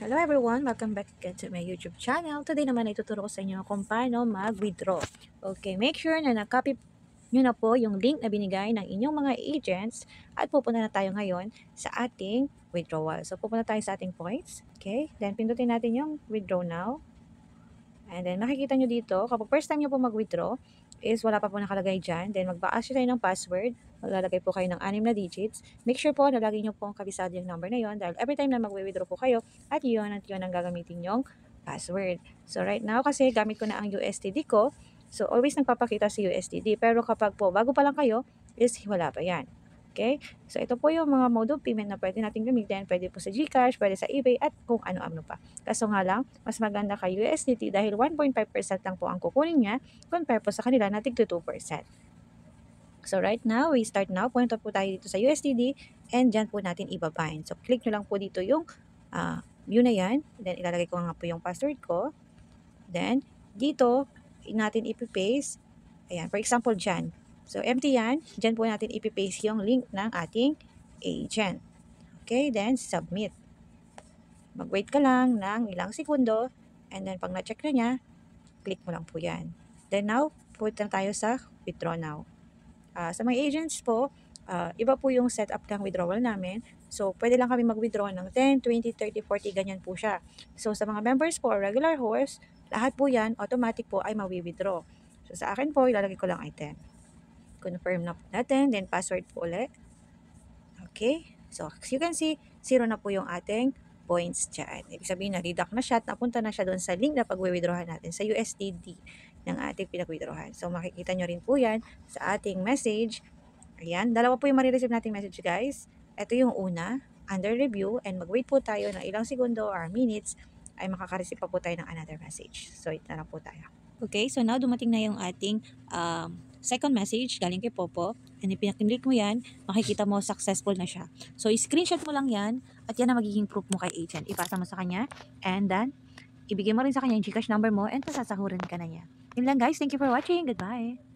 Hello everyone! Welcome back again to my YouTube channel. Today naman ay tuturo ko sa inyo kung paano mag-withdraw. Okay, make sure na nakopy nyo na po yung link na binigay ng inyong mga agents at pupunta na tayo ngayon sa ating withdrawal. So pupunta tayo sa ating points. Okay, then pindutin natin yung withdraw now. And then makikita nyo dito, kapag first time nyo po mag-withdraw, is wala pa po nakalagay dyan. Then mag-a-ask tayo ng password. Maglalagay po kayo ng 6 na digits. Make sure po na lagi nyo pong kabisado yung number na yon dahil every time na mag-withdraw po kayo, at yun at yun ang gagamitin yung password. So right now, kasi gamit ko na ang USDT ko, so always nagpapakita sa USDT. Pero kapag po bago pa lang kayo, is wala pa yan. Okay? So, ito po yung mga mode of payment na pwede natin gamitin. Pwede po sa GCash, pwede sa eBay, at kung ano-ano pa. Kaso nga lang, mas maganda kay USDT dahil 1.5% lang po ang kukunin niya compare po sa kanila na tig 2%. So, right now, we start now. Punta po tayo dito sa USDT and dyan po natin ibabind. So, click nyo lang po dito yung view na yan. Then, ilalagay ko nga po yung password ko. Then, dito, natin ipipaste. Ayan, for example, dyan. So, empty yan. Diyan po natin ipipaste yung link ng ating agent. Okay, then submit. Mag-wait ka lang ng ilang segundo. And then, pag na-check na niya, click mo lang po yan. Then now, punta tayo sa withdraw now. Sa mga agents po, iba po yung setup ng withdrawal namin. So, pwede lang kami mag-withdraw ng 10, 20, 30, 40, ganyan po siya. So, sa mga members po or regular hosts, lahat po yan, automatic po ay mawi-withdraw. So, sa akin po, ilalagay ko lang ay 10. Confirm na po natin, then password po ulit. Okay, so as you can see, 0 na po yung ating points dyan. Ibig sabihin, na-redact na siya at napunta na siya doon sa link na pag-withdrawhan natin sa USDT ng ating pinag-withdrawhan. So makikita nyo rin po yan sa ating message. Ayan, dalawa po yung marireceive nating message guys. Ito yung una, under review, and mag-wait po tayo ng ilang segundo or minutes ay makaka-receive pa po tayo ng another message. So ito na po tayo. Okay, so now dumating na yung ating second message galing kay Popo. And pinakimlik mo yan, makikita mo successful na siya. So, screenshot mo lang yan at yan ang magiging proof mo kay agent. Ipasa mo sa kanya and then, ibigay mo rin sa kanya yung GCash number mo and pasasahuran ka na niya. Yun lang guys. Thank you for watching. Goodbye.